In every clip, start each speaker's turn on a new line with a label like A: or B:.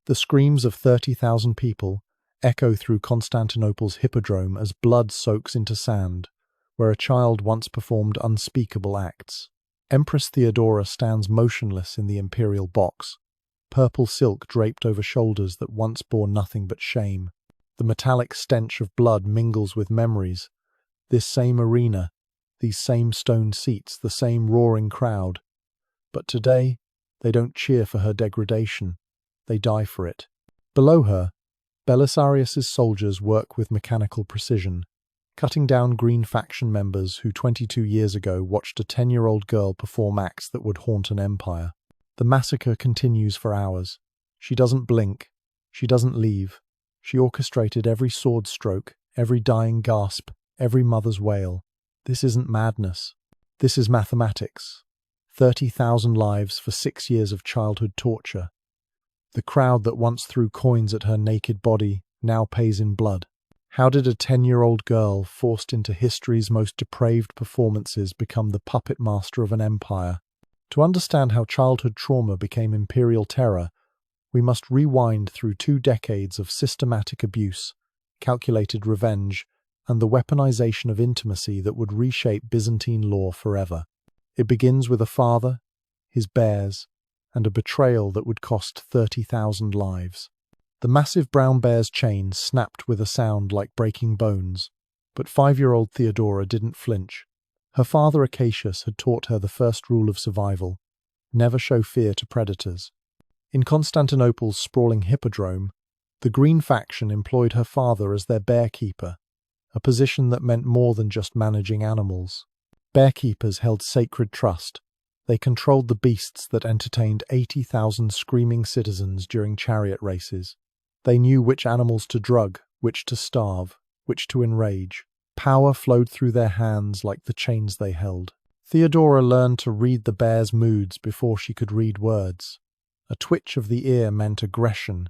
A: The screams of 30,000 people echo through Constantinople's Hippodrome as blood soaks into sand, where a child once performed unspeakable acts. Empress Theodora stands motionless in the imperial box, purple silk draped over shoulders that once bore nothing but shame. The metallic stench of blood mingles with memories. This same arena, these same stone seats, the same roaring crowd. But today, they don't cheer for her degradation. They die for it. Below her, Belisarius's soldiers work with mechanical precision, cutting down Green faction members who 22 years ago watched a 10-year-old girl perform acts that would haunt an empire. The massacre continues for hours. She doesn't blink. She doesn't leave. She orchestrated every sword stroke, every dying gasp, every mother's wail. This isn't madness. This is mathematics. 30,000 lives for 6 years of childhood torture. The crowd that once threw coins at her naked body now pays in blood. How did a 10-year-old girl forced into history's most depraved performances become the puppet master of an empire? To understand how childhood trauma became imperial terror, we must rewind through 2 decades of systematic abuse, calculated revenge, and the weaponization of intimacy that would reshape Byzantine law forever. It begins with a father, his bears, and a betrayal that would cost 30,000 lives. The massive brown bear's chain snapped with a sound like breaking bones, but 5-year-old Theodora didn't flinch. Her father Acacius had taught her the first rule of survival: never show fear to predators. In Constantinople's sprawling Hippodrome, the Green faction employed her father as their bear keeper, a position that meant more than just managing animals. Bear keepers held sacred trust. They controlled the beasts that entertained 80,000 screaming citizens during chariot races. They knew which animals to drug, which to starve, which to enrage. Power flowed through their hands like the chains they held. Theodora learned to read the bear's moods before she could read words. A twitch of the ear meant aggression.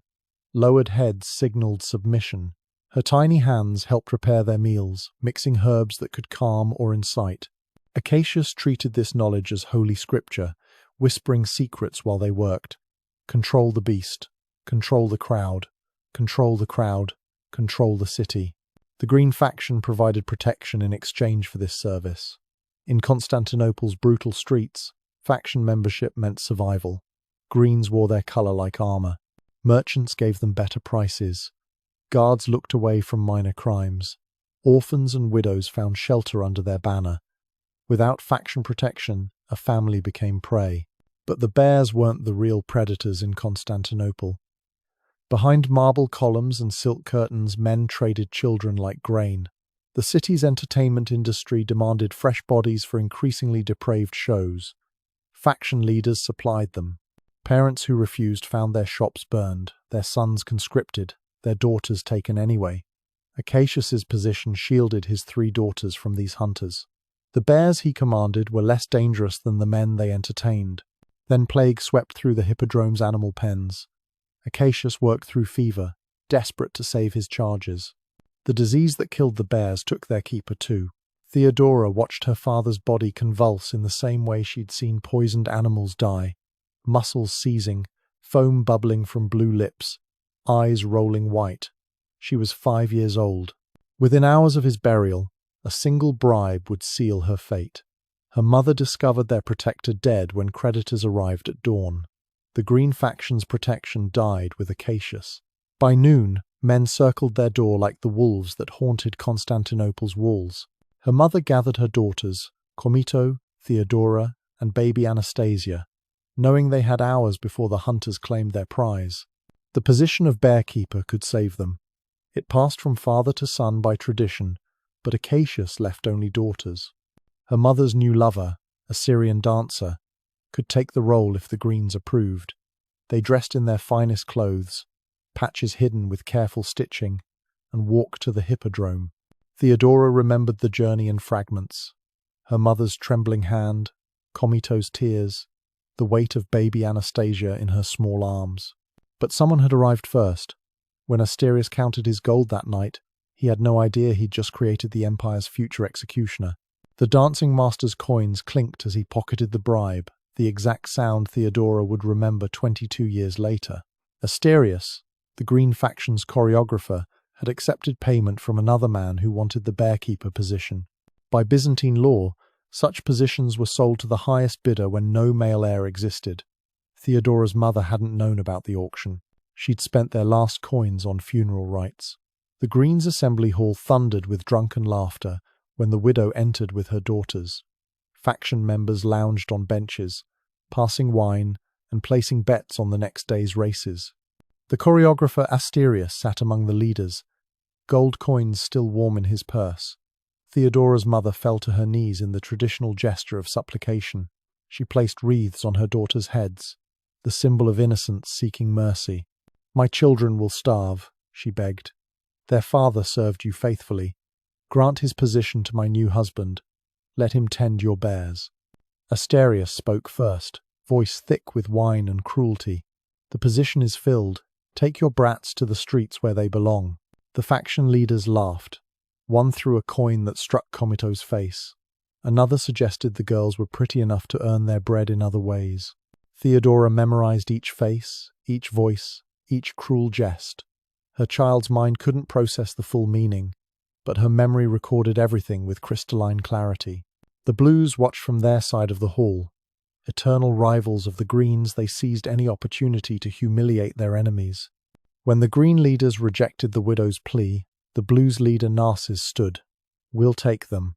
A: Lowered heads signaled submission. Her tiny hands helped prepare their meals, mixing herbs that could calm or incite. Acacius treated this knowledge as holy scripture, whispering secrets while they worked. Control the beast. Control the crowd. Control the crowd. Control the city. The Green faction provided protection in exchange for this service. In Constantinople's brutal streets, faction membership meant survival. Greens wore their color like armor. Merchants gave them better prices. Guards looked away from minor crimes. Orphans and widows found shelter under their banner. Without faction protection, a family became prey. But the bears weren't the real predators in Constantinople. Behind marble columns and silk curtains, men traded children like grain. The city's entertainment industry demanded fresh bodies for increasingly depraved shows. Faction leaders supplied them. Parents who refused found their shops burned, their sons conscripted, their daughters taken anyway. Acacius's position shielded his 3 daughters from these hunters. The bears he commanded were less dangerous than the men they entertained. Then plague swept through the Hippodrome's animal pens. Acacius worked through fever, desperate to save his charges. The disease that killed the bears took their keeper too. Theodora watched her father's body convulse in the same way she'd seen poisoned animals die. Muscles seizing, foam bubbling from blue lips, eyes rolling white. She was 5 years old. Within hours of his burial, a single bribe would seal her fate. Her mother discovered their protector dead when creditors arrived at dawn. The Green faction's protection died with Acacius. By noon, men circled their door like the wolves that haunted Constantinople's walls. Her mother gathered her daughters, Comito, Theodora, and baby Anastasia, knowing they had hours before the hunters claimed their prize. The position of bearkeeper could save them. It passed from father to son by tradition, but Acacius left only daughters. Her mother's new lover, a Syrian dancer, could take the role if the Greens approved. They dressed in their finest clothes, patches hidden with careful stitching, and walked to the Hippodrome. Theodora remembered the journey in fragments. Her mother's trembling hand, Comito's tears, the weight of baby Anastasia in her small arms. But someone had arrived first. When Asterius counted his gold that night, he had no idea he'd just created the Empire's future executioner. The dancing master's coins clinked as he pocketed the bribe, the exact sound Theodora would remember 22 years later. Asterius, the Green faction's choreographer, had accepted payment from another man who wanted the bearkeeper position. By Byzantine law, such positions were sold to the highest bidder when no male heir existed. Theodora's mother hadn't known about the auction. She'd spent their last coins on funeral rites. The Green's assembly hall thundered with drunken laughter when the widow entered with her daughters. Faction members lounged on benches, passing wine and placing bets on the next day's races. The choreographer Asterius sat among the leaders, gold coins still warm in his purse. Theodora's mother fell to her knees in the traditional gesture of supplication. She placed wreaths on her daughters' heads, the symbol of innocence seeking mercy. "My children will starve," she begged. "Their father served you faithfully. Grant his position to my new husband. Let him tend your bears." Asterius spoke first, voice thick with wine and cruelty. "The position is filled. Take your brats to the streets where they belong." The faction leaders laughed. One threw a coin that struck Comito's face. Another suggested the girls were pretty enough to earn their bread in other ways. Theodora memorized each face, each voice, each cruel jest. Her child's mind couldn't process the full meaning, but her memory recorded everything with crystalline clarity. The Blues watched from their side of the hall. Eternal rivals of the Greens, they seized any opportunity to humiliate their enemies. When the Green leaders rejected the widow's plea, the Blues leader Narcissus stood. "We'll take them,"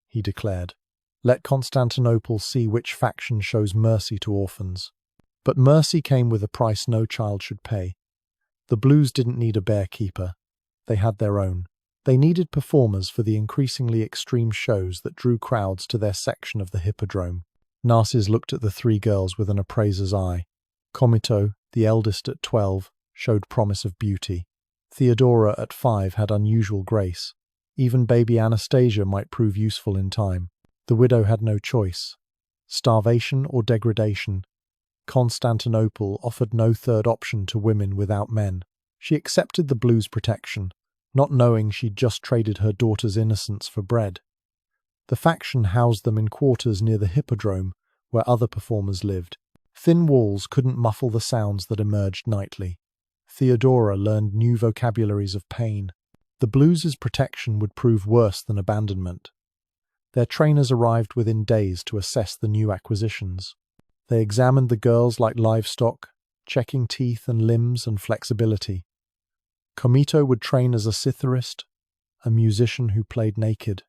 A: he declared. "Let Constantinople see which faction shows mercy to orphans." But mercy came with a price no child should pay. The Blues didn't need a bearkeeper. They had their own. They needed performers for the increasingly extreme shows that drew crowds to their section of the Hippodrome. Narcissus looked at the three girls with an appraiser's eye. Comito, the eldest at 12, showed promise of beauty. Theodora at 5 had unusual grace. Even baby Anastasia might prove useful in time. The widow had no choice. Starvation or degradation. Constantinople offered no third option to women without men. She accepted the Blues' protection, not knowing she'd just traded her daughter's innocence for bread. The faction housed them in quarters near the Hippodrome, where other performers lived. Thin walls couldn't muffle the sounds that emerged nightly. Theodora learned new vocabularies of pain. The Blues' protection would prove worse than abandonment. Their trainers arrived within days to assess the new acquisitions. They examined the girls like livestock, checking teeth and limbs and flexibility. Comito would train as a citharist, a musician who played naked.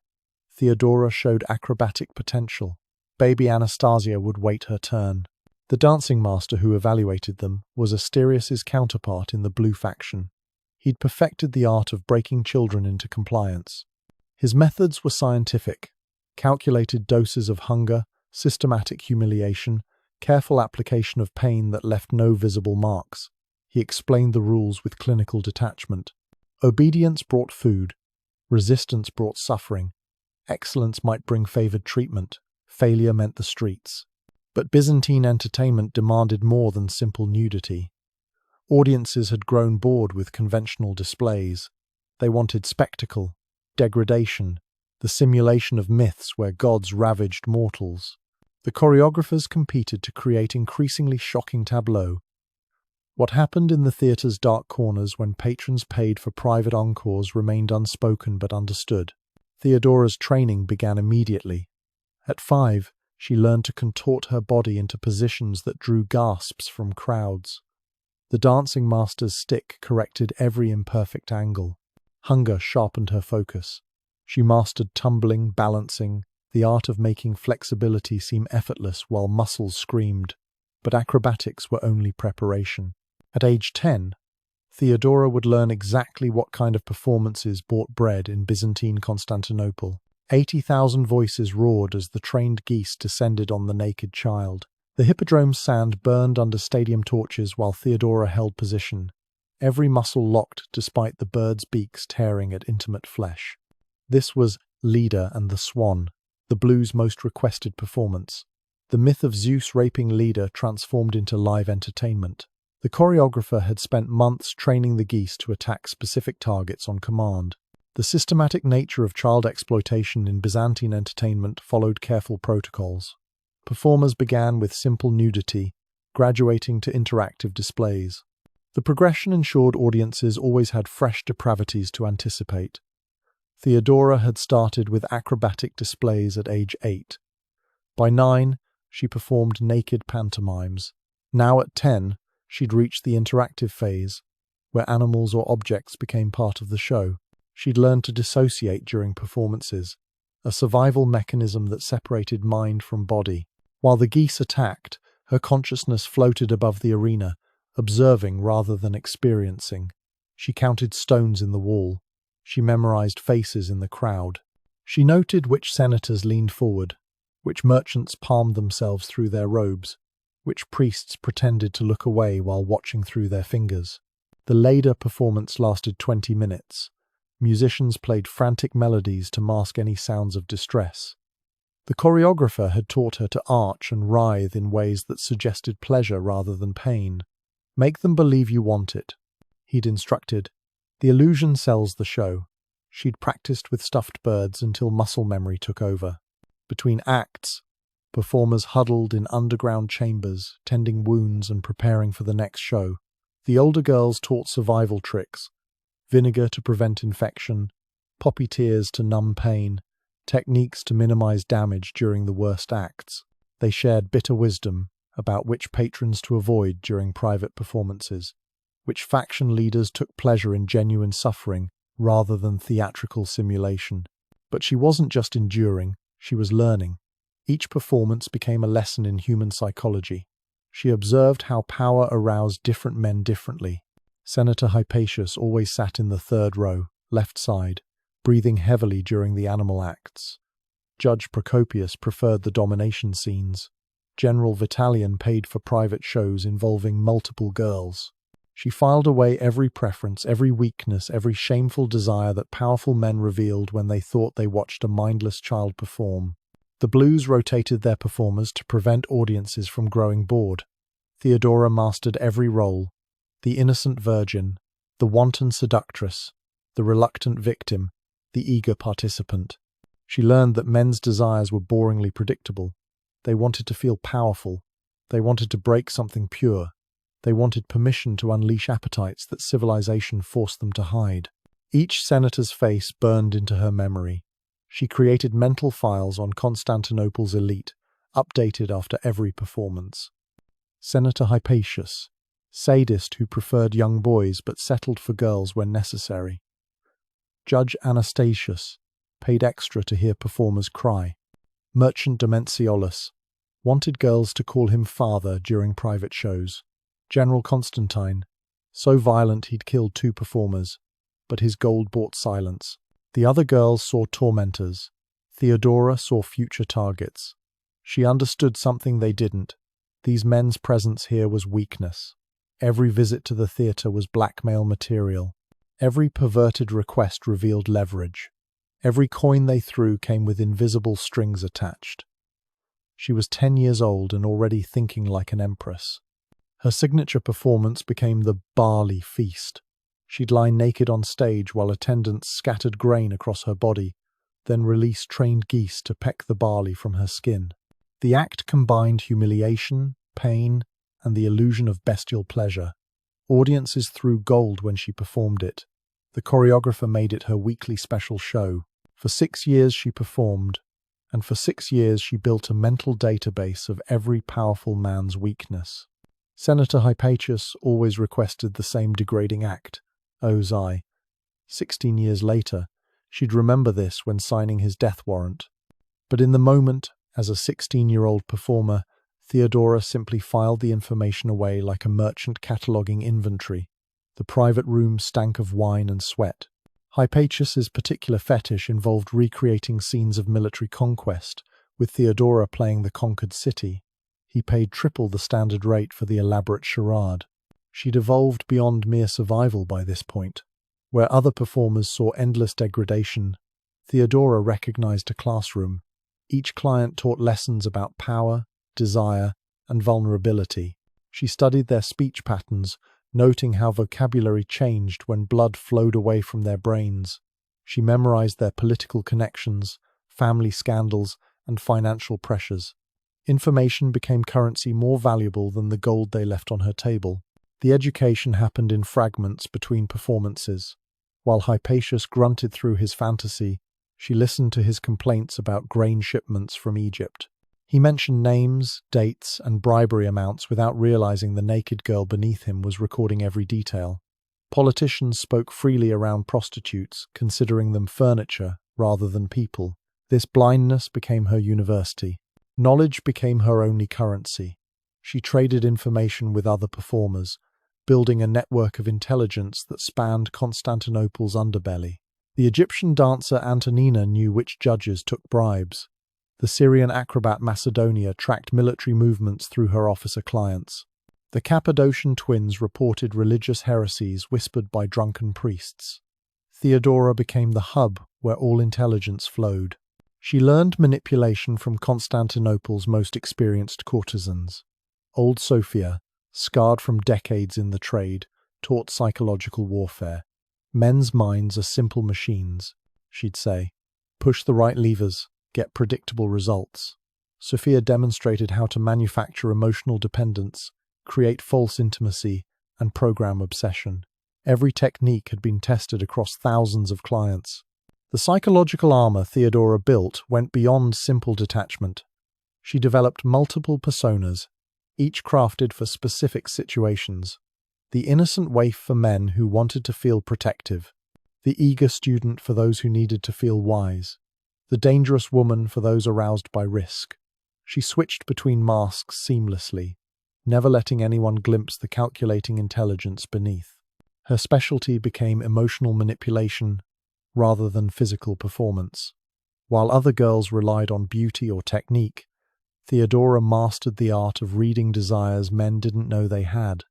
A: Theodora showed acrobatic potential. Baby Anastasia would wait her turn. The dancing master who evaluated them was Asterius's counterpart in the Blue faction. He'd perfected the art of breaking children into compliance. His methods were scientific: calculated doses of hunger, systematic humiliation, careful application of pain that left no visible marks. He explained the rules with clinical detachment. Obedience brought food. Resistance brought suffering. Excellence might bring favored treatment. Failure meant the streets. But Byzantine entertainment demanded more than simple nudity. Audiences had grown bored with conventional displays. They wanted spectacle, degradation, the simulation of myths where gods ravaged mortals. The choreographers competed to create increasingly shocking tableaux. What happened in the theatre's dark corners when patrons paid for private encores remained unspoken but understood. Theodora's training began immediately. At 5, she learned to contort her body into positions that drew gasps from crowds. The dancing master's stick corrected every imperfect angle. Hunger sharpened her focus. She mastered tumbling, balancing, the art of making flexibility seem effortless while muscles screamed. But acrobatics were only preparation. At age 10, Theodora would learn exactly what kind of performances bought bread in Byzantine Constantinople. 80,000 voices roared as the trained geese descended on the naked child. The Hippodrome's sand burned under stadium torches while Theodora held position, every muscle locked despite the birds' beaks tearing at intimate flesh. This was Leda and the Swan, the Blues' most requested performance. The myth of Zeus raping Leda transformed into live entertainment. The choreographer had spent months training the geese to attack specific targets on command. The systematic nature of child exploitation in Byzantine entertainment followed careful protocols. Performers began with simple nudity, graduating to interactive displays. The progression ensured audiences always had fresh depravities to anticipate. Theodora had started with acrobatic displays at age 8. By 9, she performed naked pantomimes. Now at 10, she'd reached the interactive phase, where animals or objects became part of the show. She'd learned to dissociate during performances, a survival mechanism that separated mind from body. While the geese attacked, her consciousness floated above the arena, observing rather than experiencing. She counted stones in the wall. She memorized faces in the crowd. She noted which senators leaned forward, which merchants palmed themselves through their robes, which priests pretended to look away while watching through their fingers. The Leda performance lasted 20 minutes. Musicians played frantic melodies to mask any sounds of distress. The choreographer had taught her to arch and writhe in ways that suggested pleasure rather than pain. Make them believe you want it, he'd instructed. The illusion sells the show. She'd practiced with stuffed birds until muscle memory took over. Between acts, performers huddled in underground chambers, tending wounds and preparing for the next show. The older girls taught survival tricks: vinegar to prevent infection, poppy tears to numb pain, techniques to minimize damage during the worst acts. They shared bitter wisdom about which patrons to avoid during private performances, which faction leaders took pleasure in genuine suffering rather than theatrical simulation. But she wasn't just enduring, she was learning. Each performance became a lesson in human psychology. She observed how power aroused different men differently. Senator Hypatius always sat in the third row, left side, breathing heavily during the animal acts. Judge Procopius preferred the domination scenes. General Vitalian paid for private shows involving multiple girls. She filed away every preference, every weakness, every shameful desire that powerful men revealed when they thought they watched a mindless child perform. The Blues rotated their performers to prevent audiences from growing bored. Theodora mastered every role: the innocent virgin, the wanton seductress, the reluctant victim, the eager participant. She learned that men's desires were boringly predictable. They wanted to feel powerful. They wanted to break something pure. They wanted permission to unleash appetites that civilization forced them to hide. Each senator's face burned into her memory. She created mental files on Constantinople's elite, updated after every performance. Senator Hypatius, sadist who preferred young boys but settled for girls when necessary. Judge Anastasius, paid extra to hear performers cry. Merchant Domentiolus, wanted girls to call him father during private shows. General Constantine, so violent he'd killed 2 performers, but his gold bought silence. The other girls saw tormentors. Theodora saw future targets. She understood something they didn't. These men's presence here was weakness. Every visit to the theatre was blackmail material. Every perverted request revealed leverage. Every coin they threw came with invisible strings attached. She was 10 years old and already thinking like an empress. Her signature performance became the barley feast. She'd lie naked on stage while attendants scattered grain across her body, then released trained geese to peck the barley from her skin. The act combined humiliation, pain, and the illusion of bestial pleasure. Audiences threw gold when she performed it. The choreographer made it her weekly special show. For 6 years she performed, and for 6 years she built a mental database of every powerful man's weakness. Senator Hypatius always requested the same degrading act, Ozai. 16 years later, she'd remember this when signing his death warrant. But in the moment, as a 16-year-old performer, Theodora simply filed the information away like a merchant cataloguing inventory. The private room stank of wine and sweat. Hypatius's particular fetish involved recreating scenes of military conquest, with Theodora playing the conquered city. He paid triple the standard rate for the elaborate charade. She'd evolved beyond mere survival by this point. Where other performers saw endless degradation, Theodora recognized a classroom. Each client taught lessons about power, desire, and vulnerability. She studied their speech patterns, noting how vocabulary changed when blood flowed away from their brains. She memorized their political connections, family scandals, and financial pressures. Information became currency more valuable than the gold they left on her table. The education happened in fragments between performances. While Hypatia grunted through his fantasy, she listened to his complaints about grain shipments from Egypt. He mentioned names, dates, and bribery amounts without realizing the naked girl beneath him was recording every detail. Politicians spoke freely around prostitutes, considering them furniture rather than people. This blindness became her university. Knowledge became her only currency. She traded information with other performers, building a network of intelligence that spanned Constantinople's underbelly. The Egyptian dancer Antonina knew which judges took bribes. The Syrian acrobat Macedonia tracked military movements through her officer clients. The Cappadocian twins reported religious heresies whispered by drunken priests. Theodora became the hub where all intelligence flowed. She learned manipulation from Constantinople's most experienced courtesans. Old Sophia, scarred from decades in the trade, taught psychological warfare. "Men's minds are simple machines," she'd say. "Push the right levers, get predictable results." Sophia demonstrated how to manufacture emotional dependence, create false intimacy, and program obsession. Every technique had been tested across thousands of clients. The psychological armor Theodora built went beyond simple detachment. She developed multiple personas, each crafted for specific situations. The innocent waif for men who wanted to feel protective, the eager student for those who needed to feel wise, the dangerous woman for those aroused by risk. She switched between masks seamlessly, never letting anyone glimpse the calculating intelligence beneath. Her specialty became emotional manipulation rather than physical performance. While other girls relied on beauty or technique, Theodora mastered the art of reading desires men didn't know they had.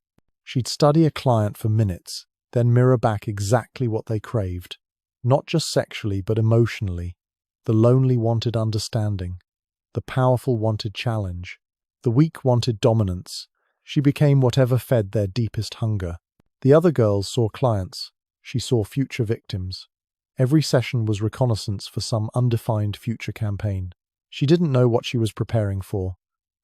A: She'd study a client for minutes, then mirror back exactly what they craved, not just sexually but emotionally. The lonely wanted understanding. The powerful wanted challenge. The weak wanted dominance. She became whatever fed their deepest hunger. The other girls saw clients. She saw future victims. Every session was reconnaissance for some undefined future campaign. She didn't know what she was preparing for,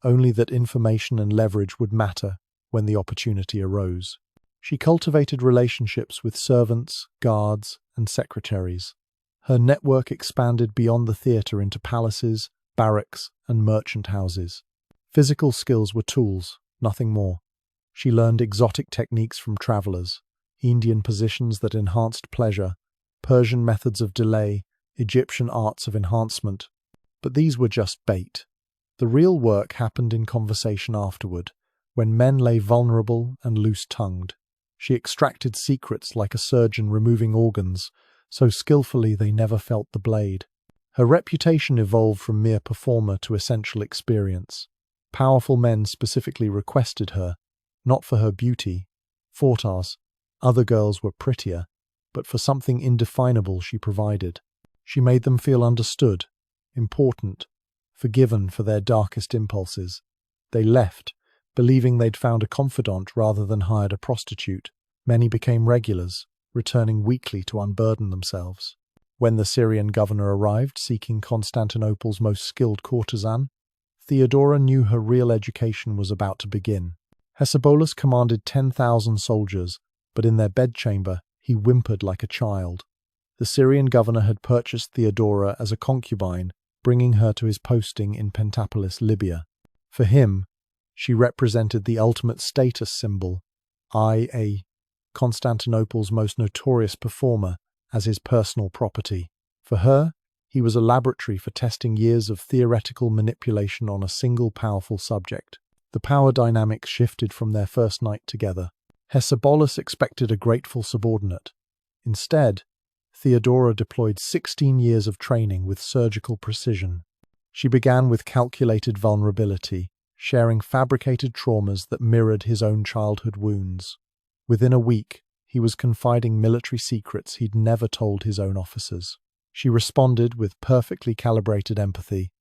A: only that information and leverage would matter when the opportunity arose. She cultivated relationships with servants, guards, and secretaries. Her network expanded beyond the theatre into palaces, barracks, and merchant houses. Physical skills were tools, nothing more. She learned exotic techniques from travelers, Indian positions that enhanced pleasure, Persian methods of delay, Egyptian arts of enhancement. But these were just bait. The real work happened in conversation afterward, when men lay vulnerable and loose-tongued. She extracted secrets like a surgeon removing organs, so skillfully they never felt the blade. Her reputation evolved from mere performer to essential experience. Powerful men specifically requested her, not for her beauty, fortas. Other girls were prettier, but for something indefinable she provided. She made them feel understood, important, forgiven for their darkest impulses. They left, believing they'd found a confidant rather than hired a prostitute. Many became regulars, returning weekly to unburden themselves. When the Syrian governor arrived seeking Constantinople's most skilled courtesan, Theodora knew her real education was about to begin. Hesebolas commanded 10,000 soldiers, but in their bedchamber he whimpered like a child. The Syrian governor had purchased Theodora as a concubine, bringing her to his posting in Pentapolis, Libya. For him, she represented the ultimate status symbol, i.e., Constantinople's most notorious performer, as his personal property. For her, he was a laboratory for testing years of theoretical manipulation on a single powerful subject. The power dynamics shifted from their first night together. Hesebolas expected a grateful subordinate. Instead, Theodora deployed 16 years of training with surgical precision. She began with calculated vulnerability, sharing fabricated traumas that mirrored his own childhood wounds. Within a week, he was confiding military secrets he'd never told his own officers. She responded with perfectly calibrated empathy,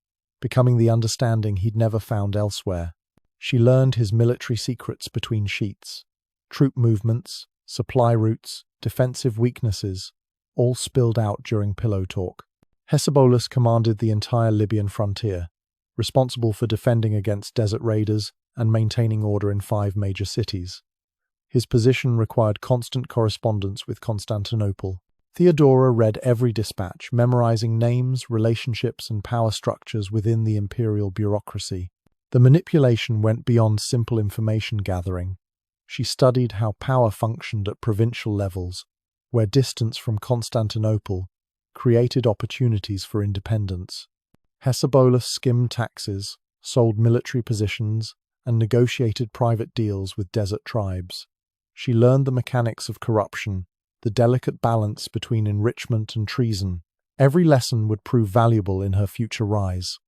A: becoming the understanding he'd never found elsewhere. She learned his military secrets between sheets. Troop movements, supply routes, defensive weaknesses, all spilled out during pillow talk. Hesebolas commanded the entire Libyan frontier, responsible for defending against desert raiders and maintaining order in 5 major cities. His position required constant correspondence with Constantinople. Theodora read every dispatch, memorizing names, relationships, and power structures within the imperial bureaucracy. The manipulation went beyond simple information gathering. She studied how power functioned at provincial levels, where distance from Constantinople created opportunities for independence. Heliopolis skimmed taxes, sold military positions, and negotiated private deals with desert tribes. She learned the mechanics of corruption, the delicate balance between enrichment and treason. Every lesson would prove valuable in her future rise.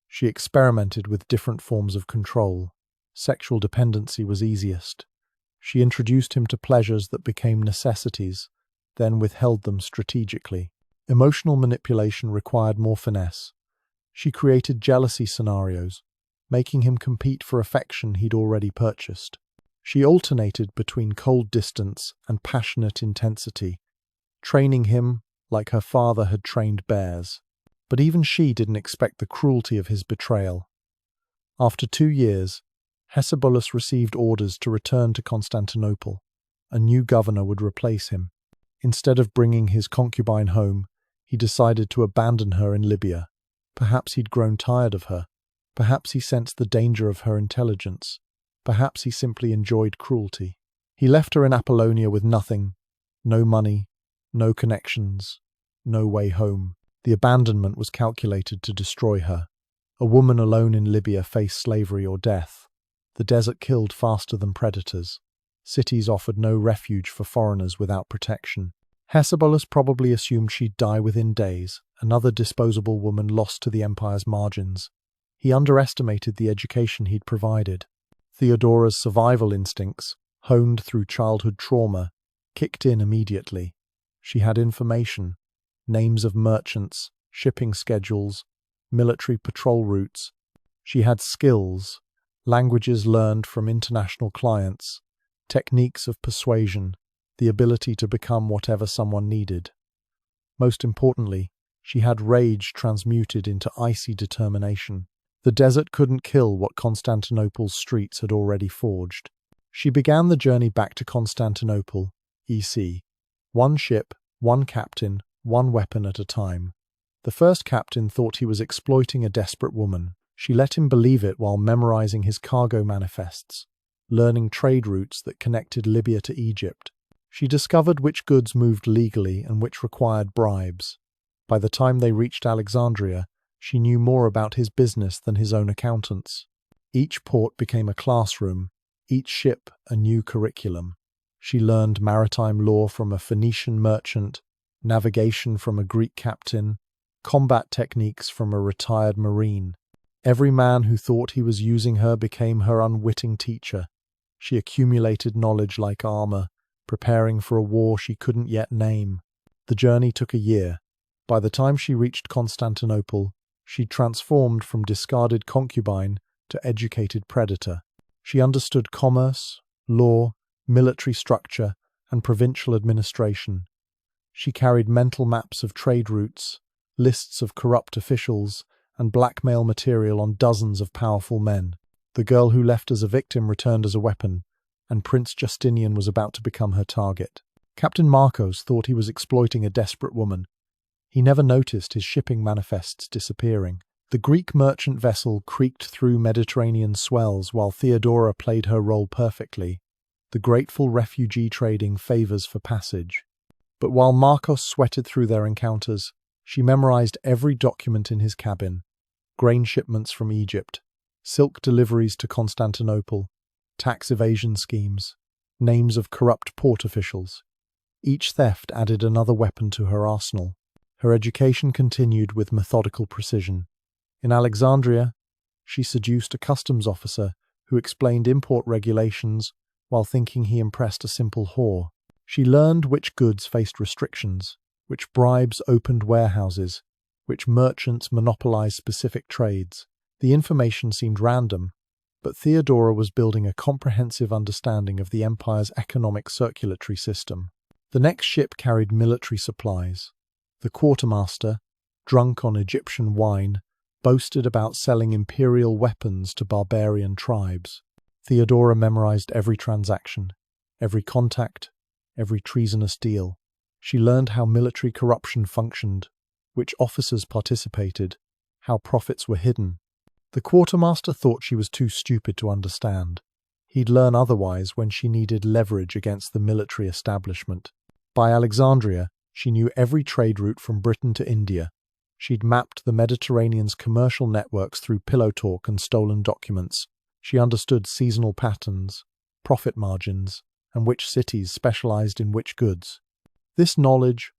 A: She experimented with different forms of control. Sexual dependency was easiest. She introduced him to pleasures that became necessities, then withheld them strategically. Emotional manipulation required more finesse. She created jealousy scenarios, making him compete for affection he'd already purchased. She alternated between cold distance and passionate intensity, training him like her father had trained bears. But even she didn't expect the cruelty of his betrayal. After 2 years, Heliopolis received orders to return to Constantinople. A new governor would replace him. Instead of bringing his concubine home, he decided to abandon her in Libya. Perhaps he'd grown tired of her. Perhaps he sensed the danger of her intelligence. Perhaps he simply enjoyed cruelty. He left her in Apollonia with nothing, no money, no connections, no way home. The abandonment was calculated to destroy her. A woman alone in Libya faced slavery or death. The desert killed faster than predators. Cities offered no refuge for foreigners without protection. Heliopolis probably assumed she'd die within days, another disposable woman lost to the empire's margins. He underestimated the education he'd provided. Theodora's survival instincts, honed through childhood trauma, kicked in immediately. She had information, names of merchants, shipping schedules, military patrol routes. She had skills, languages learned from international clients, techniques of persuasion, the ability to become whatever someone needed. Most importantly, she had rage transmuted into icy determination. The desert couldn't kill what Constantinople's streets had already forged. She began the journey back to Constantinople, EC. One ship, one captain, one weapon at a time. The first captain thought he was exploiting a desperate woman. She let him believe it while memorizing his cargo manifests, learning trade routes that connected Libya to Egypt. She discovered which goods moved legally and which required bribes. By the time they reached Alexandria, she knew more about his business than his own accountants. Each port became a classroom, each ship a new curriculum. She learned maritime law from a Phoenician merchant, navigation from a Greek captain, combat techniques from a retired marine. Every man who thought he was using her became her unwitting teacher. She accumulated knowledge like armor, preparing for a war she couldn't yet name. The journey took a year. By the time she reached Constantinople, she'd transformed from discarded concubine to educated predator. She understood commerce, law, military structure, and provincial administration. She carried mental maps of trade routes, lists of corrupt officials, and blackmail material on dozens of powerful men. The girl who left as a victim returned as a weapon, and Prince Justinian was about to become her target. Captain Marcos thought he was exploiting a desperate woman. He never noticed his shipping manifests disappearing. The Greek merchant vessel creaked through Mediterranean swells while Theodora played her role perfectly. The grateful refugee trading favors for passage. But while Marcos sweated through their encounters, she memorized every document in his cabin. Grain shipments from Egypt, silk deliveries to Constantinople, tax evasion schemes, names of corrupt port officials. Each theft added another weapon to her arsenal. Her education continued with methodical precision. In Alexandria, she seduced a customs officer who explained import regulations while thinking he impressed a simple whore. She learned which goods faced restrictions, which bribes opened warehouses, which merchants monopolized specific trades. The information seemed random, but Theodora was building a comprehensive understanding of the empire's economic circulatory system. The next ship carried military supplies. The quartermaster, drunk on Egyptian wine, boasted about selling imperial weapons to barbarian tribes. Theodora memorized every transaction, every contact, every treasonous deal. She learned how military corruption functioned, which officers participated, how profits were hidden. The quartermaster thought she was too stupid to understand. He'd learn otherwise when she needed leverage against the military establishment. By Alexandria, she knew every trade route from Britain to India. She'd mapped the Mediterranean's commercial networks through pillow talk and stolen documents. She understood seasonal patterns, profit margins, and which cities specialized in which goods. This knowledge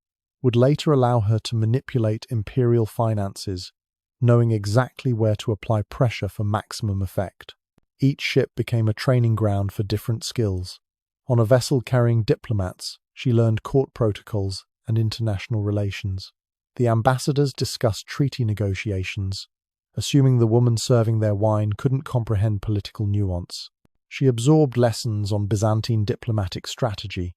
A: would later allow her to manipulate imperial finances, knowing exactly where to apply pressure for maximum effect. Each ship became a training ground for different skills. On a vessel carrying diplomats, she learned court protocols and international relations. The ambassadors discussed treaty negotiations, assuming the woman serving their wine couldn't comprehend political nuance. She absorbed lessons on Byzantine diplomatic strategy,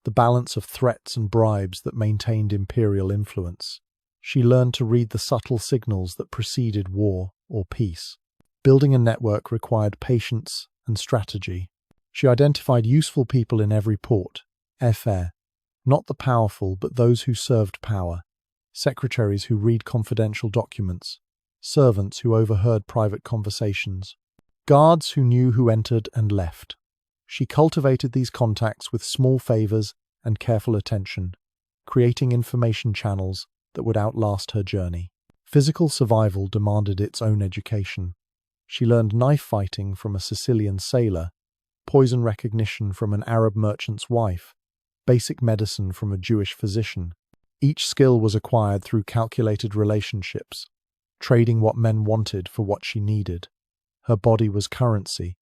A: the balance of threats and bribes that maintained imperial influence. She learned to read the subtle signals that preceded war or peace. Building a network required patience and strategy. She identified useful people in every port, airfare, not the powerful but those who served power, secretaries who read confidential documents, servants who overheard private conversations, guards who knew who entered and left. She cultivated these contacts with small favors and careful attention, creating information channels that would outlast her journey. Physical survival demanded its own education. She learned knife fighting from a Sicilian sailor, poison recognition from an Arab merchant's wife, basic medicine from a Jewish physician. Each skill was acquired through calculated relationships, trading what men wanted for what she needed. Her body was currency,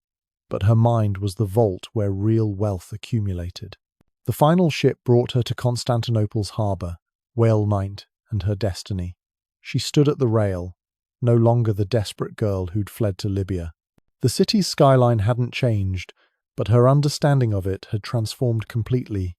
A: but her mind was the vault where real wealth accumulated. The final ship brought her to Constantinople's harbour, whale-nined, and her destiny. She stood at the rail, no longer the desperate girl who'd fled to Libya. The city's skyline hadn't changed, but her understanding of it had transformed completely.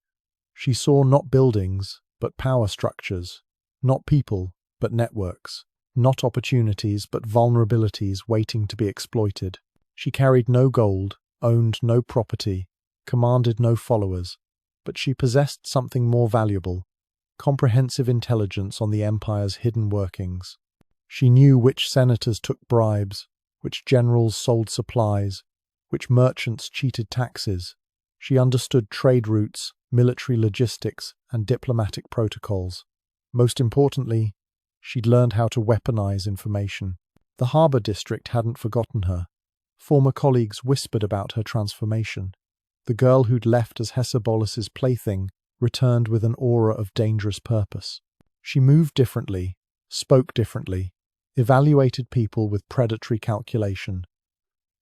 A: She saw not buildings, but power structures, not people, but networks, not opportunities, but vulnerabilities waiting to be exploited. She carried no gold, owned no property, commanded no followers, but she possessed something more valuable: comprehensive intelligence on the empire's hidden workings. She knew which senators took bribes, which generals sold supplies, which merchants cheated taxes. She understood trade routes, military logistics, and diplomatic protocols. Most importantly, she'd learned how to weaponize information. The harbour district hadn't forgotten her. Former colleagues whispered about her transformation. The girl who'd left as Hesebolus's plaything returned with an aura of dangerous purpose. She moved differently, spoke differently, evaluated people with predatory calculation.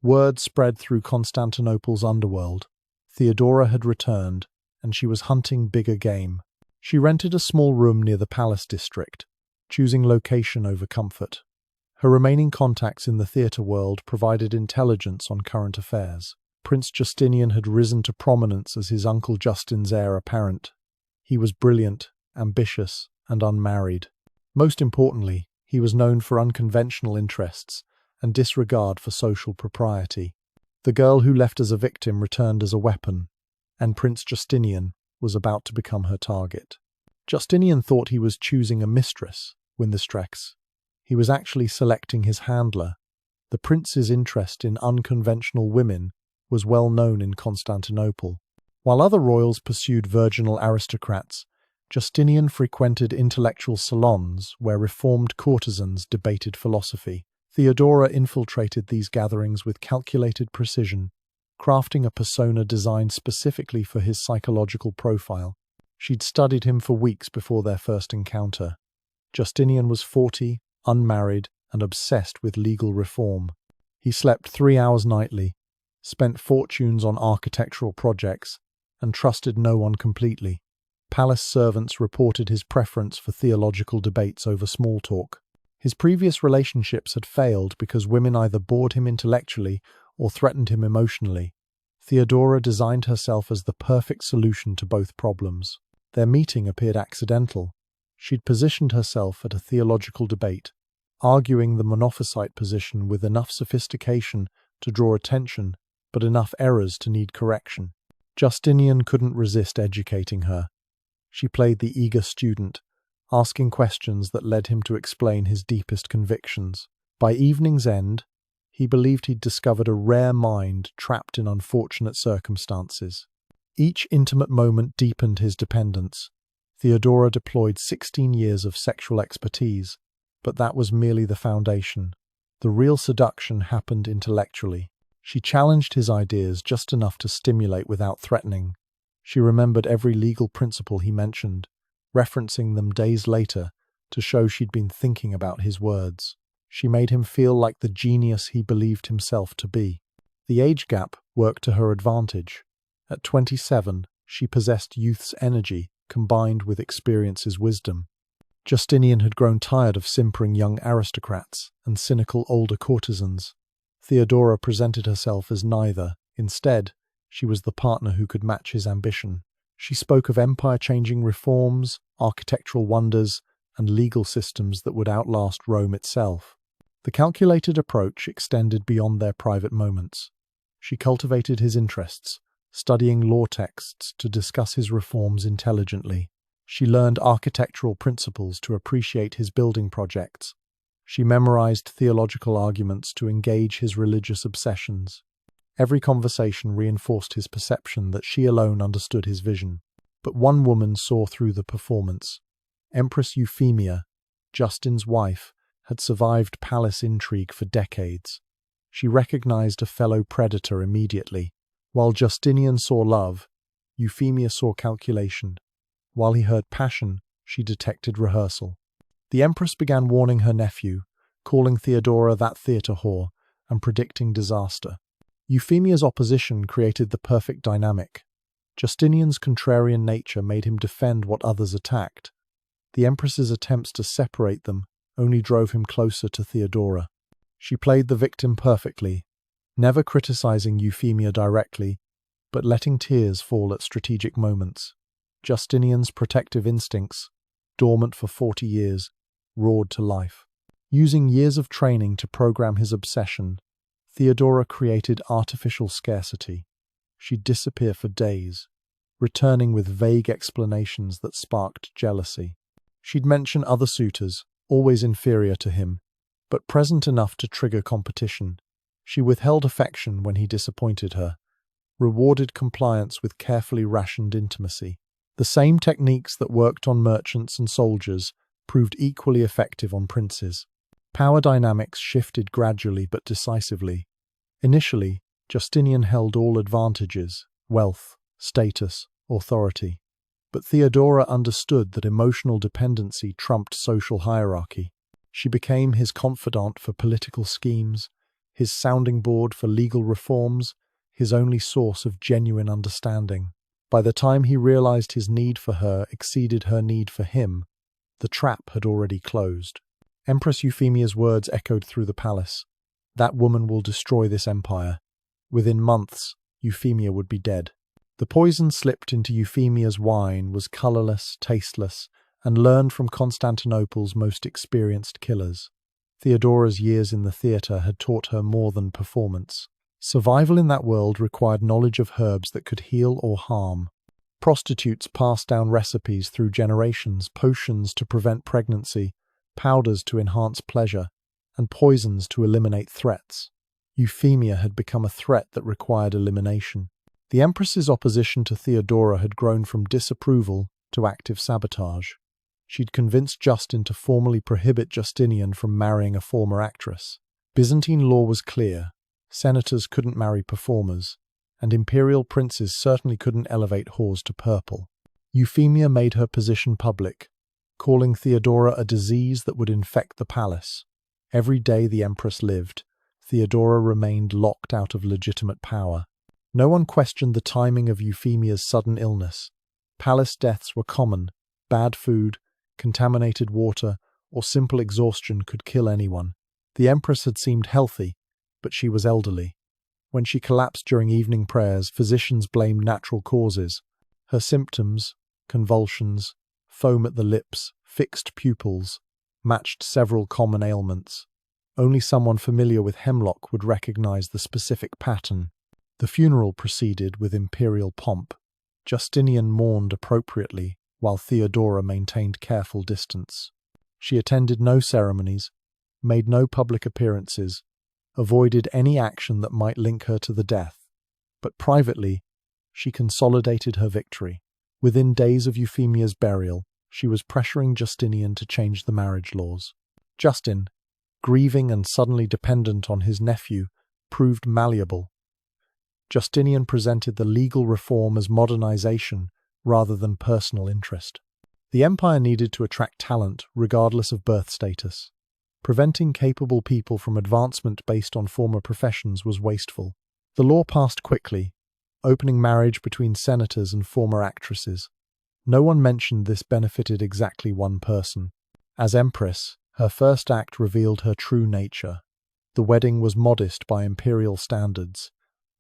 A: Word spread through Constantinople's underworld. Theodora had returned, and she was hunting bigger game. She rented a small room near the palace district, choosing location over comfort. Her remaining contacts in the theatre world provided intelligence on current affairs. Prince Justinian had risen to prominence as his uncle Justin's heir apparent. He was brilliant, ambitious, and unmarried. Most importantly, he was known for unconventional interests and disregard for social propriety. The girl who left as a victim returned as a weapon, and Prince Justinian was about to become her target. Justinian thought he was choosing a mistress, Windistrax. He was actually selecting his handler. The prince's interest in unconventional women was well known in Constantinople. While other royals pursued virginal aristocrats, Justinian frequented intellectual salons where reformed courtesans debated philosophy. Theodora infiltrated these gatherings with calculated precision, crafting a persona designed specifically for his psychological profile. She'd studied him for weeks before their first encounter. Justinian was 40, unmarried, and obsessed with legal reform. He slept 3 hours nightly, spent fortunes on architectural projects, and trusted no one completely. Palace servants reported his preference for theological debates over small talk. His previous relationships had failed because women either bored him intellectually or threatened him emotionally. Theodora designed herself as the perfect solution to both problems. Their meeting appeared accidental. She'd positioned herself at a theological debate, arguing the monophysite position with enough sophistication to draw attention, but enough errors to need correction. Justinian couldn't resist educating her. She played the eager student, asking questions that led him to explain his deepest convictions. By evening's end, he believed he'd discovered a rare mind trapped in unfortunate circumstances. Each intimate moment deepened his dependence. Theodora deployed 16 years of sexual expertise, but that was merely the foundation. The real seduction happened intellectually. She challenged his ideas just enough to stimulate without threatening. She remembered every legal principle he mentioned, referencing them days later to show she'd been thinking about his words. She made him feel like the genius he believed himself to be. The age gap worked to her advantage. At 27, she possessed youth's energy combined with experience's wisdom. Justinian had grown tired of simpering young aristocrats and cynical older courtesans. Theodora presented herself as neither. Instead, she was the partner who could match his ambition. She spoke of empire-changing reforms, architectural wonders, and legal systems that would outlast Rome itself. The calculated approach extended beyond their private moments. She cultivated his interests, studying law texts to discuss his reforms intelligently. She learned architectural principles to appreciate his building projects. She memorized theological arguments to engage his religious obsessions. Every conversation reinforced his perception that she alone understood his vision. But one woman saw through the performance. Empress Euphemia, Justin's wife, had survived palace intrigue for decades. She recognized a fellow predator immediately. While Justinian saw love, Euphemia saw calculation. While he heard passion, she detected rehearsal. The Empress began warning her nephew, calling Theodora that theatre whore, and predicting disaster. Euphemia's opposition created the perfect dynamic. Justinian's contrarian nature made him defend what others attacked. The Empress's attempts to separate them only drove him closer to Theodora. She played the victim perfectly, never criticizing Euphemia directly, but letting tears fall at strategic moments. Justinian's protective instincts, dormant for 40 years, roared to life. Using years of training to program his obsession, Theodora created artificial scarcity. She'd disappear for days, returning with vague explanations that sparked jealousy. She'd mention other suitors, always inferior to him, but present enough to trigger competition. She withheld affection when he disappointed her, rewarded compliance with carefully rationed intimacy. The same techniques that worked on merchants and soldiers proved equally effective on princes. Power dynamics shifted gradually but decisively. Initially, Justinian held all advantages: wealth, status, authority. But Theodora understood that emotional dependency trumped social hierarchy. She became his confidant for political schemes, his sounding board for legal reforms, his only source of genuine understanding. By the time he realized his need for her exceeded her need for him, the trap had already closed. Empress Euphemia's words echoed through the palace. That woman will destroy this empire. Within months, Euphemia would be dead. The poison slipped into Euphemia's wine was colorless, tasteless, and learned from Constantinople's most experienced killers. Theodora's years in the theatre had taught her more than performance. Survival in that world required knowledge of herbs that could heal or harm. Prostitutes passed down recipes through generations, potions to prevent pregnancy, powders to enhance pleasure, and poisons to eliminate threats. Euphemia had become a threat that required elimination. The Empress's opposition to Theodora had grown from disapproval to active sabotage. She'd convinced Justin to formally prohibit Justinian from marrying a former actress. Byzantine law was clear. Senators couldn't marry performers, and imperial princes certainly couldn't elevate whores to purple. Euphemia made her position public, calling Theodora a disease that would infect the palace. Every day the Empress lived, Theodora remained locked out of legitimate power. No one questioned the timing of Euphemia's sudden illness. Palace deaths were common. Bad food, contaminated water, or simple exhaustion could kill anyone. The Empress had seemed healthy, but she was elderly. When she collapsed during evening prayers, physicians blamed natural causes. Her symptoms, convulsions, foam at the lips, fixed pupils, matched several common ailments. Only someone familiar with hemlock would recognize the specific pattern. The funeral proceeded with imperial pomp. Justinian mourned appropriately, while Theodora maintained careful distance. She attended no ceremonies, made no public appearances, avoided any action that might link her to the death. But privately, she consolidated her victory. Within days of Euphemia's burial, she was pressuring Justinian to change the marriage laws. Justin, grieving and suddenly dependent on his nephew, proved malleable. Justinian presented the legal reform as modernization rather than personal interest. The empire needed to attract talent regardless of birth status. Preventing capable people from advancement based on former professions was wasteful. The law passed quickly, opening marriage between senators and former actresses. No one mentioned this benefited exactly one person. As empress, her first act revealed her true nature. The wedding was modest by imperial standards.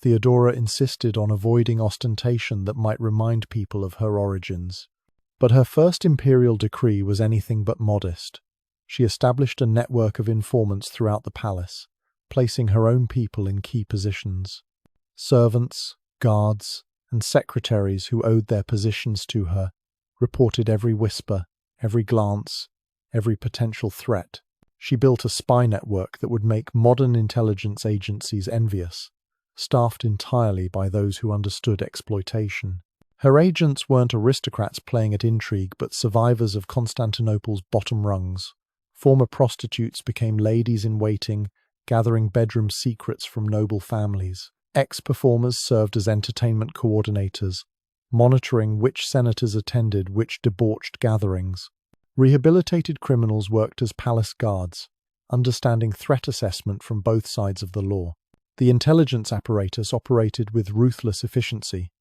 A: Theodora insisted on avoiding ostentation that might remind people of her origins. But her first imperial decree was anything but modest. She established a network of informants throughout the palace, placing her own people in key positions. Servants, guards, and secretaries who owed their positions to her reported every whisper, every glance, every potential threat. She built a spy network that would make modern intelligence agencies envious, staffed entirely by those who understood exploitation. Her agents weren't aristocrats playing at intrigue, but survivors of Constantinople's bottom rungs. Former prostitutes became ladies-in-waiting, gathering bedroom secrets from noble families. Ex-performers served as entertainment coordinators, monitoring which senators attended which debauched gatherings. Rehabilitated criminals worked as palace guards, understanding threat assessment from both sides of the law. The intelligence apparatus operated with ruthless efficiency.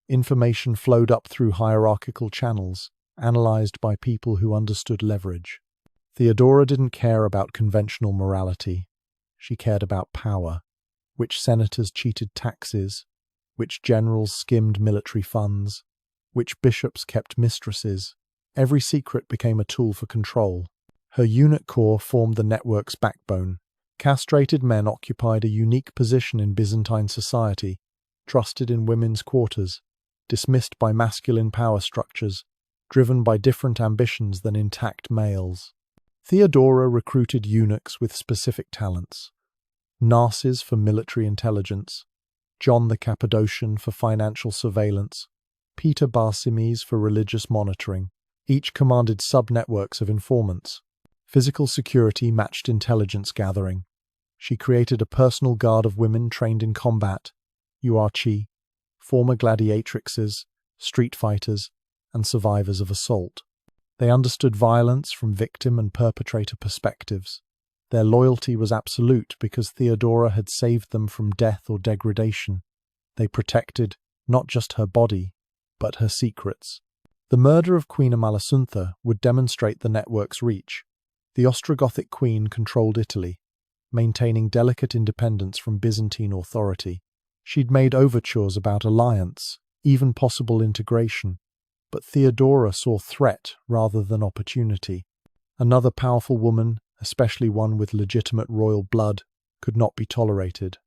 A: Information flowed up through hierarchical channels, analyzed by people who understood leverage. Theodora didn't care about conventional morality. She cared about power. Which senators cheated taxes, which generals skimmed military funds, which bishops kept mistresses. Every secret became a tool for control. Her eunuch corps formed the network's backbone. Castrated men occupied a unique position in Byzantine society, trusted in women's quarters, dismissed by masculine power structures, driven by different ambitions than intact males. Theodora recruited eunuchs with specific talents. Narses for military intelligence, John the Cappadocian for financial surveillance, Peter Barsimes for religious monitoring. Each commanded sub-networks of informants. Physical security matched intelligence gathering. She created a personal guard of women trained in combat, Uarchi, former gladiatrixes, street fighters, and survivors of assault. They understood violence from victim and perpetrator perspectives. Their loyalty was absolute because Theodora had saved them from death or degradation. They protected not just her body, but her secrets. The murder of Queen Amalasuntha would demonstrate the network's reach. The Ostrogothic queen controlled Italy, maintaining delicate independence from Byzantine authority. She'd made overtures about alliance, even possible integration, but Theodora saw threat rather than opportunity. Another powerful woman, especially one with legitimate royal blood, could not be tolerated.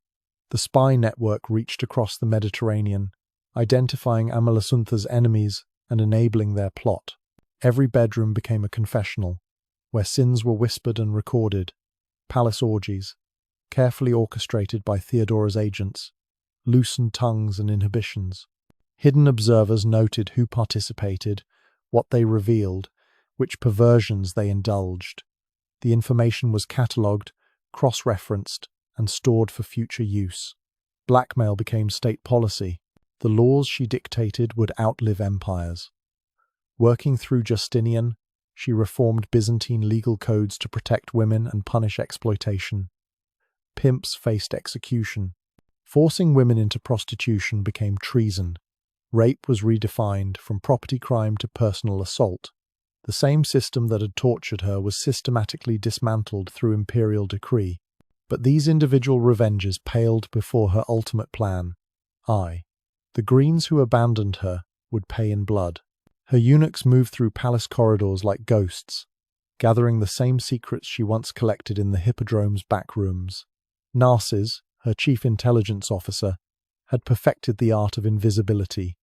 A: The spy network reached across the Mediterranean, identifying Amalasuntha's enemies and enabling their plot. Every bedroom became a confessional, where sins were whispered and recorded. Palace orgies, carefully orchestrated by Theodora's agents, loosened tongues and inhibitions. Hidden observers noted who participated, what they revealed, which perversions they indulged. The information was catalogued, cross-referenced, and stored for future use. Blackmail became state policy. The laws she dictated would outlive empires. Working through Justinian, she reformed Byzantine legal codes to protect women and punish exploitation. Pimps faced execution. Forcing women into prostitution became treason. Rape was redefined from property crime to personal assault. The same system that had tortured her was systematically dismantled through imperial decree. But these individual revenges paled before her ultimate plan. The Greens who abandoned her would pay in blood. Her eunuchs moved through palace corridors like ghosts, gathering the same secrets she once collected in the Hippodrome's back rooms. Narses, her chief intelligence officer, had perfected the art of invisibility.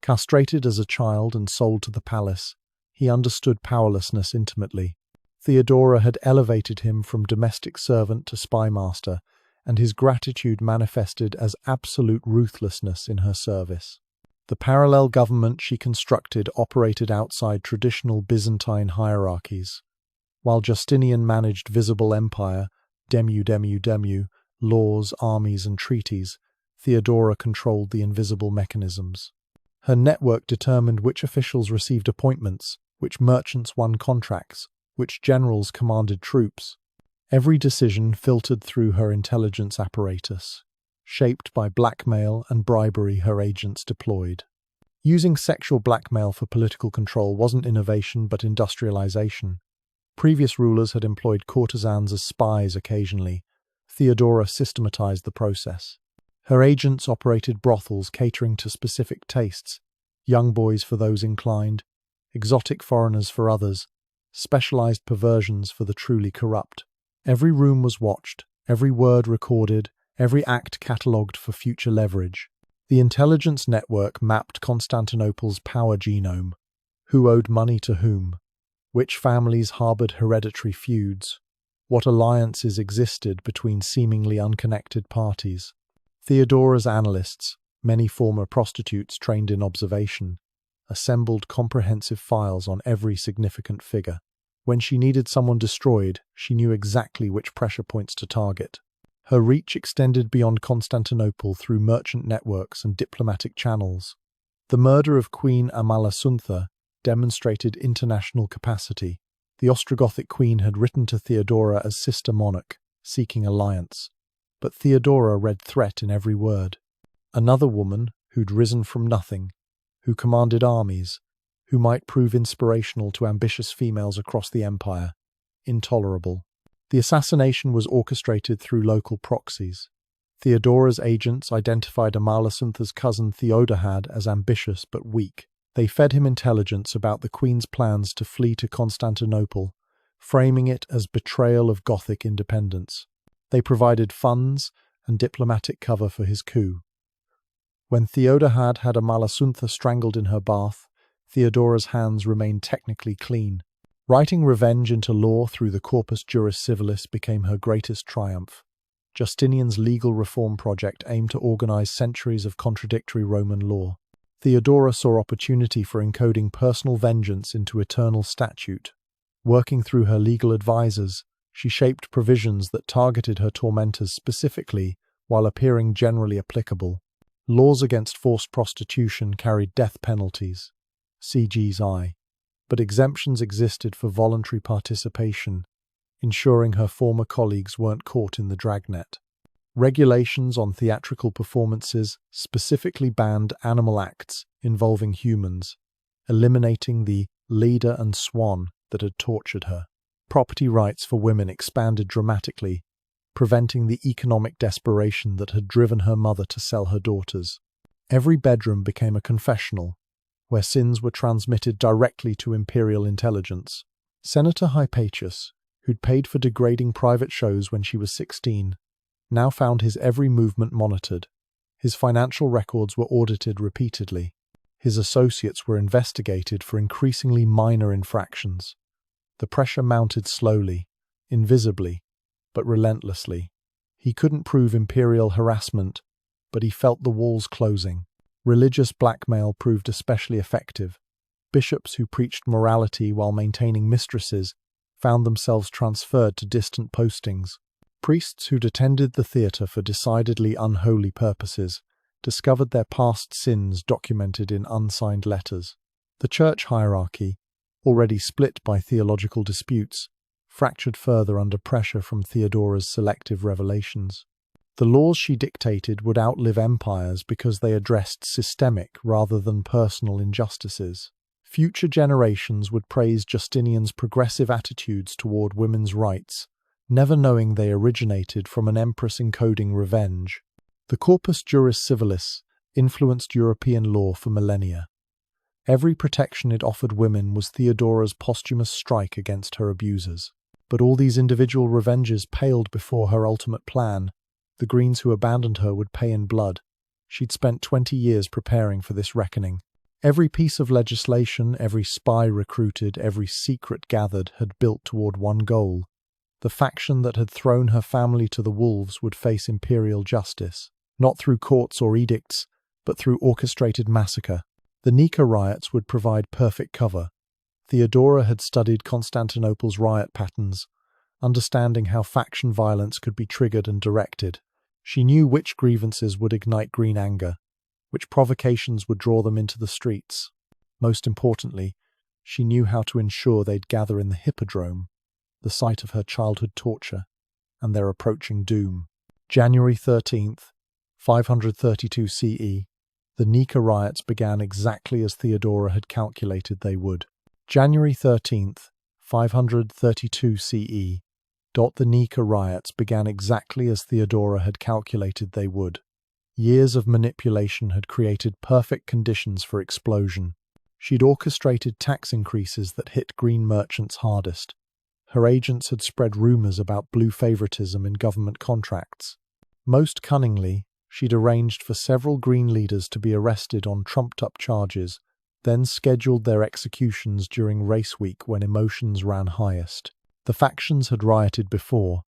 A: Castrated as a child and sold to the palace, he understood powerlessness intimately. Theodora had elevated him from domestic servant to spymaster, and his gratitude manifested as absolute ruthlessness in her service. The parallel government she constructed operated outside traditional Byzantine hierarchies. While Justinian managed visible empire, laws, armies, and treaties, Theodora controlled the invisible mechanisms. Her network determined which officials received appointments, which merchants won contracts, which generals commanded troops. Every decision filtered through her intelligence apparatus, shaped by blackmail and bribery her agents deployed. Using sexual blackmail for political control wasn't innovation but industrialization. Previous rulers had employed courtesans as spies occasionally. Theodora systematized the process. Her agents operated brothels catering to specific tastes, young boys for those inclined, exotic foreigners for others, specialized perversions for the truly corrupt. Every room was watched, every word recorded, every act catalogued for future leverage. The intelligence network mapped Constantinople's power genome. Who owed money to whom? Which families harbored hereditary feuds? What alliances existed between seemingly unconnected parties? Theodora's analysts, many former prostitutes trained in observation, assembled comprehensive files on every significant figure. When she needed someone destroyed, she knew exactly which pressure points to target. Her reach extended beyond Constantinople through merchant networks and diplomatic channels. The murder of Queen Amalasuntha demonstrated international capacity. The Ostrogothic queen had written to Theodora as sister monarch, seeking alliance. But Theodora read threat in every word. Another woman who'd risen from nothing, who commanded armies, who might prove inspirational to ambitious females across the empire. Intolerable. The assassination was orchestrated through local proxies. Theodora's agents identified Amalasuntha's cousin Theodahad as ambitious but weak. They fed him intelligence about the queen's plans to flee to Constantinople, framing it as betrayal of Gothic independence. They provided funds and diplomatic cover for his coup. When Theodahad had Amalasuntha strangled in her bath, Theodora's hands remained technically clean. Writing revenge into law through the corpus juris civilis became her greatest triumph. Justinian's legal reform project aimed to organize centuries of contradictory Roman law. Theodora saw opportunity for encoding personal vengeance into eternal statute. Working through her legal advisors, she shaped provisions that targeted her tormentors specifically while appearing generally applicable. Laws against forced prostitution carried death penalties, CG's eye, but exemptions existed for voluntary participation, ensuring her former colleagues weren't caught in the dragnet. Regulations on theatrical performances specifically banned animal acts involving humans, eliminating the leader and swan that had tortured her. Property rights for women expanded dramatically, preventing the economic desperation that had driven her mother to sell her daughters. Every bedroom became a confessional, where sins were transmitted directly to imperial intelligence. Senator Hypatius, who'd paid for degrading private shows when she was 16, now found his every movement monitored. His financial records were audited repeatedly. His associates were investigated for increasingly minor infractions. The pressure mounted slowly, invisibly, but relentlessly. He couldn't prove imperial harassment, but he felt the walls closing. Religious blackmail proved especially effective. Bishops who preached morality while maintaining mistresses found themselves transferred to distant postings. Priests who'd attended the theatre for decidedly unholy purposes discovered their past sins documented in unsigned letters. The church hierarchy, already split by theological disputes, fractured further under pressure from Theodora's selective revelations. The laws she dictated would outlive empires because they addressed systemic rather than personal injustices. Future generations would praise Justinian's progressive attitudes toward women's rights, never knowing they originated from an empress encoding revenge. The corpus juris civilis influenced European law for millennia. Every protection it offered women was Theodora's posthumous strike against her abusers. But all these individual revenges paled before her ultimate plan. The Greens who abandoned her would pay in blood. She'd spent 20 years preparing for this reckoning. Every piece of legislation, every spy recruited, every secret gathered had built toward one goal. The faction that had thrown her family to the wolves would face imperial justice, not through courts or edicts, but through orchestrated massacre. The Nika riots would provide perfect cover. Theodora had studied Constantinople's riot patterns, understanding how faction violence could be triggered and directed. She knew which grievances would ignite green anger, which provocations would draw them into the streets. Most importantly, she knew how to ensure they'd gather in the Hippodrome, the site of her childhood torture, and their approaching doom. January 13th, 532 CE, the Nika riots began exactly as Theodora had calculated they would. January 13th, 532 CE. The Nika riots began exactly as Theodora had calculated they would. Years of manipulation had created perfect conditions for explosion. She'd orchestrated tax increases that hit green merchants hardest. Her agents had spread rumors about blue favoritism in government contracts. Most cunningly, she'd arranged for several green leaders to be arrested on trumped-up charges, then scheduled their executions during race week when emotions ran highest. The factions had rioted before,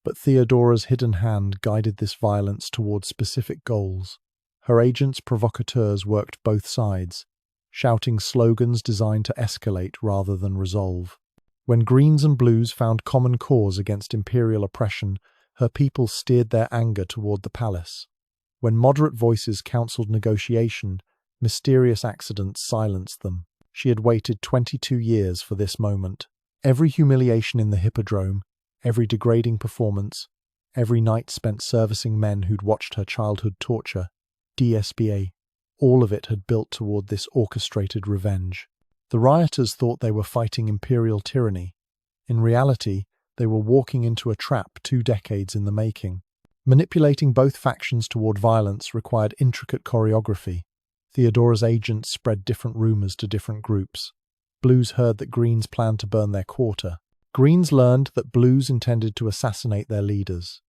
A: but Theodora's hidden hand guided this violence towards specific goals. Her agents provocateurs worked both sides, shouting slogans designed to escalate rather than resolve. When Greens and Blues found common cause against imperial oppression, her people steered their anger toward the palace. When moderate voices counseled negotiation, mysterious accidents silenced them. She had waited 22 years for this moment. Every humiliation in the Hippodrome, every degrading performance, every night spent servicing men who'd watched her childhood torture, DSBA, all of it had built toward this orchestrated revenge. The rioters thought they were fighting imperial tyranny. In reality, they were walking into a trap 2 decades in the making. Manipulating both factions toward violence required intricate choreography. Theodora's agents spread different rumors to different groups. Blues heard that Greens planned to burn their quarter. Greens learned that Blues intended to assassinate their leaders.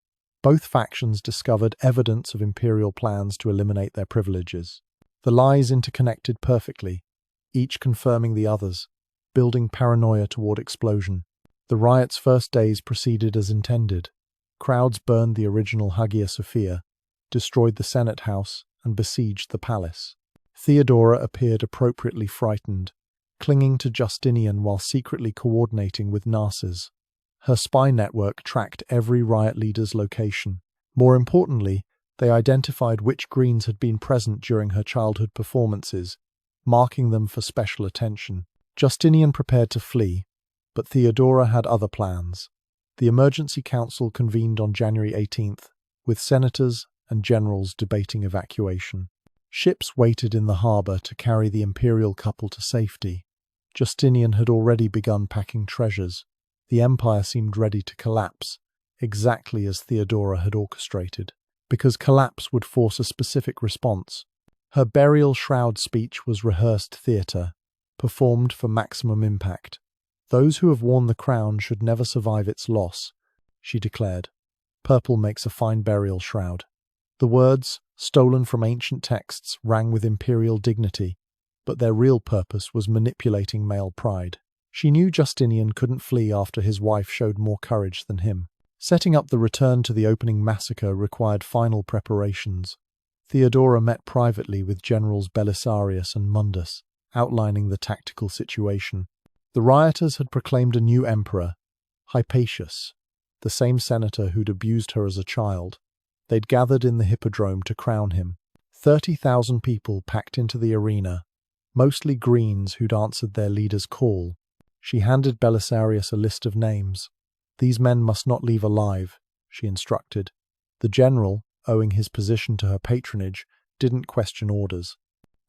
A: Both factions discovered evidence of imperial plans to eliminate their privileges. The lies interconnected perfectly, each confirming the others, building paranoia toward explosion. The riot's first days proceeded as intended. Crowds burned the original Hagia Sophia, destroyed the Senate House, and besieged the palace. Theodora appeared appropriately frightened, clinging to Justinian while secretly coordinating with Narses. Her spy network tracked every riot leader's location. More importantly, they identified which Greens had been present during her childhood performances, marking them for special attention. Justinian prepared to flee, but Theodora had other plans. The Emergency Council convened on January 18th, with senators and generals debating evacuation. Ships waited in the harbour to carry the imperial couple to safety. Justinian had already begun packing treasures. The empire seemed ready to collapse, exactly as Theodora had orchestrated, because collapse would force a specific response. Her burial shroud speech was rehearsed theatre, performed for maximum impact. Those who have worn the crown should never survive its loss, she declared. Purple makes a fine burial shroud. The words, stolen from ancient texts, rang with imperial dignity, but their real purpose was manipulating male pride. She knew Justinian couldn't flee after his wife showed more courage than him. Setting up the return to the opening massacre required final preparations. Theodora met privately with Generals Belisarius and Mundus, outlining the tactical situation. The rioters had proclaimed a new emperor, Hypatius, the same senator who'd abused her as a child. They'd gathered in the Hippodrome to crown him. 30,000 people packed into the arena, mostly Greens who'd answered their leader's call. She handed Belisarius a list of names. These men must not leave alive, she instructed. The general, owing his position to her patronage, didn't question orders.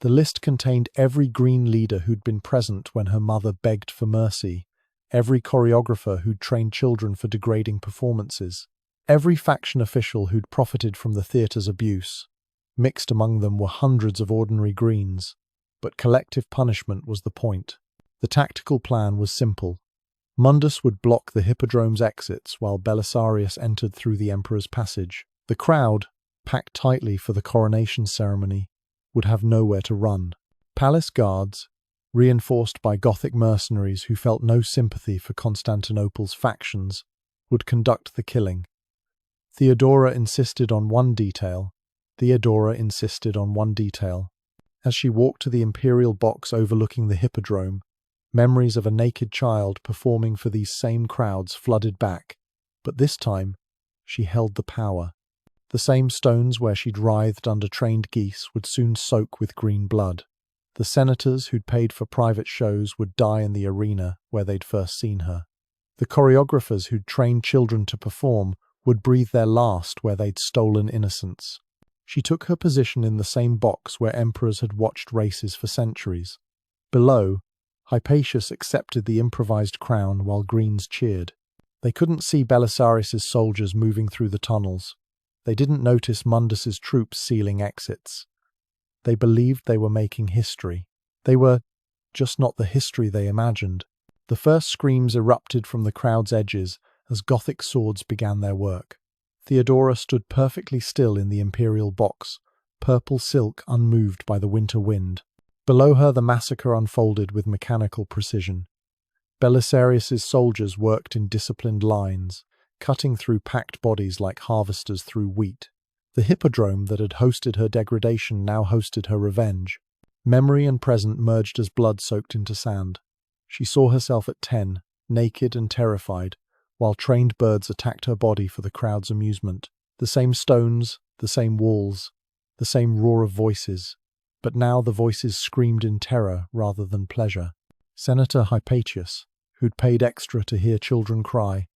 A: The list contained every Green leader who'd been present when her mother begged for mercy, every choreographer who'd trained children for degrading performances, every faction official who'd profited from the theatre's abuse. Mixed among them were hundreds of ordinary Greens, but collective punishment was the point. The tactical plan was simple. Mundus would block the Hippodrome's exits while Belisarius entered through the Emperor's passage. The crowd, packed tightly for the coronation ceremony, would have nowhere to run. Palace guards, reinforced by Gothic mercenaries who felt no sympathy for Constantinople's factions, would conduct the killing. Theodora insisted on one detail. As she walked to the imperial box overlooking the Hippodrome, memories of a naked child performing for these same crowds flooded back. But this time, she held the power. The same stones where she'd writhed under trained geese would soon soak with green blood. The senators who'd paid for private shows would die in the arena where they'd first seen her. The choreographers who'd trained children to perform would breathe their last where they'd stolen innocence. She took her position in the same box where emperors had watched races for centuries. Below, Hypatius accepted the improvised crown while Greens cheered. They couldn't see Belisarius's soldiers moving through the tunnels. They didn't notice Mundus's troops sealing exits. They believed they were making history. They were just not the history they imagined. The first screams erupted from the crowd's edges as Gothic swords began their work. Theodora stood perfectly still in the imperial box, purple silk unmoved by the winter wind. Below her the massacre unfolded with mechanical precision. Belisarius's soldiers worked in disciplined lines, cutting through packed bodies like harvesters through wheat. The Hippodrome that had hosted her degradation now hosted her revenge. Memory and present merged as blood soaked into sand. She saw herself at 10, naked and terrified, while trained birds attacked her body for the crowd's amusement. The same stones, the same walls, the same roar of voices. But now the voices screamed in terror rather than pleasure. Senator Hypatius, who'd paid extra to hear children cry,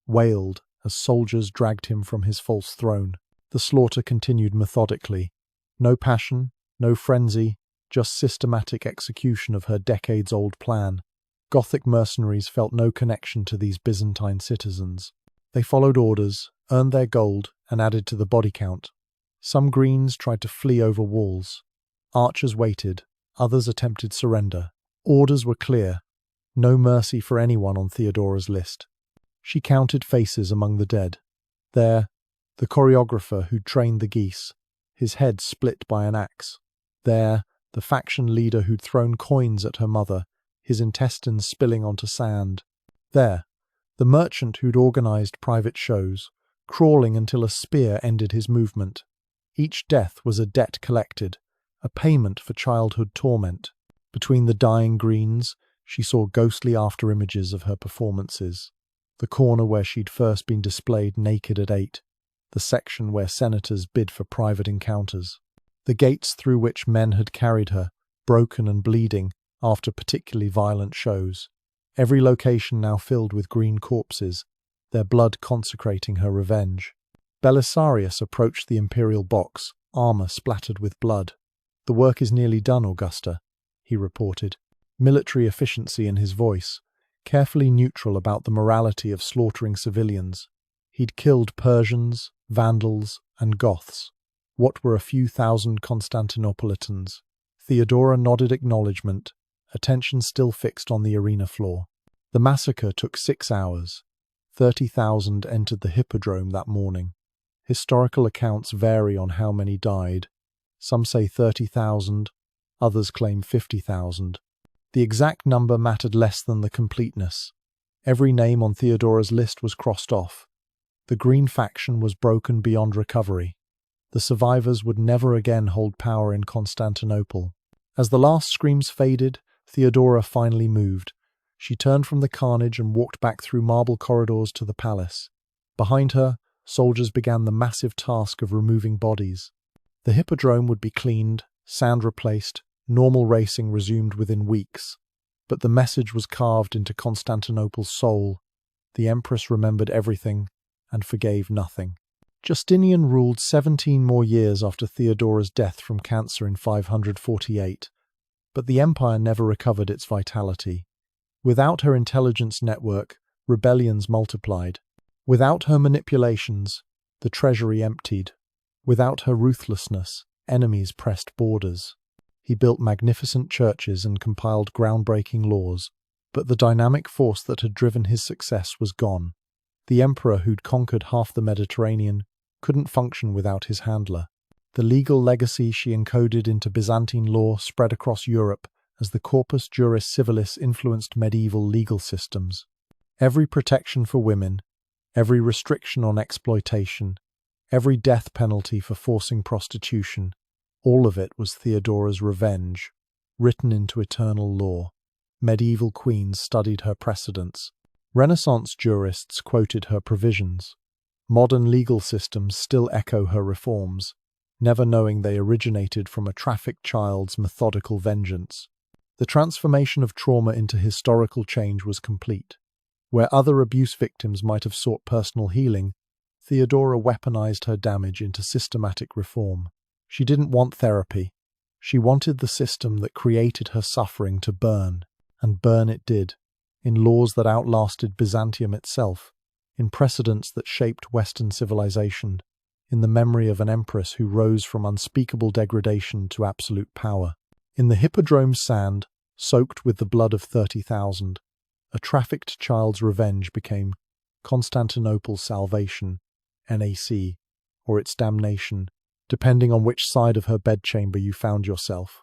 A: wailed as soldiers dragged him from his false throne. The slaughter continued methodically. No passion, no frenzy, just systematic execution of her decades-old plan. Gothic mercenaries felt no connection to these Byzantine citizens. They followed orders, earned their gold, and added to the body count. Some Greens tried to flee over walls. Archers waited, others attempted surrender. Orders were clear. No mercy for anyone on Theodora's list. She counted faces among the dead. There, the choreographer who'd trained the geese, his head split by an axe. There, the faction leader who'd thrown coins at her mother, his intestines spilling onto sand. There, the merchant who'd organized private shows, crawling until a spear ended his movement. Each death was a debt collected, a payment for childhood torment. Between the dying Greens, she saw ghostly after-images of her performances. The corner where she'd first been displayed naked at 8, the section where senators bid for private encounters, the gates through which men had carried her, broken and bleeding, after particularly violent shows. Every location now filled with green corpses, their blood consecrating her revenge. Belisarius approached the imperial box, armor splattered with blood. "The work is nearly done, Augusta," he reported, military efficiency in his voice, carefully neutral about the morality of slaughtering civilians. He'd killed Persians, Vandals, and Goths. What were a few thousand Constantinopolitans? Theodora nodded acknowledgement, attention still fixed on the arena floor. The massacre took 6 hours. 30,000 entered the Hippodrome that morning. Historical accounts vary on how many died. Some say 30,000, others claim 50,000. The exact number mattered less than the completeness. Every name on Theodora's list was crossed off. The Green faction was broken beyond recovery. The survivors would never again hold power in Constantinople. As the last screams faded, Theodora finally moved. She turned from the carnage and walked back through marble corridors to the palace. Behind her, soldiers began the massive task of removing bodies. The Hippodrome would be cleaned, sand replaced, normal racing resumed within weeks. But the message was carved into Constantinople's soul. The Empress remembered everything and forgave nothing. Justinian ruled 17 more years after Theodora's death from cancer in 548, but the empire never recovered its vitality. Without her intelligence network, rebellions multiplied. Without her manipulations, the treasury emptied. Without her ruthlessness, enemies pressed borders. He built magnificent churches and compiled groundbreaking laws, but the dynamic force that had driven his success was gone. The emperor who'd conquered half the Mediterranean couldn't function without his handler. The legal legacy she encoded into Byzantine law spread across Europe as the corpus juris civilis influenced medieval legal systems. Every protection for women, every restriction on exploitation, every death penalty for forcing prostitution, all of it was Theodora's revenge, written into eternal law. Medieval queens studied her precedents. Renaissance jurists quoted her provisions. Modern legal systems still echo her reforms, never knowing they originated from a trafficked child's methodical vengeance. The transformation of trauma into historical change was complete. Where other abuse victims might have sought personal healing, Theodora weaponized her damage into systematic reform. She didn't want therapy. She wanted the system that created her suffering to burn, and burn it did, in laws that outlasted Byzantium itself, in precedents that shaped Western civilization, in the memory of an empress who rose from unspeakable degradation to absolute power. In the Hippodrome sand, soaked with the blood of 30,000, a trafficked child's revenge became Constantinople's salvation, NAC, or its damnation, depending on which side of her bedchamber you found yourself.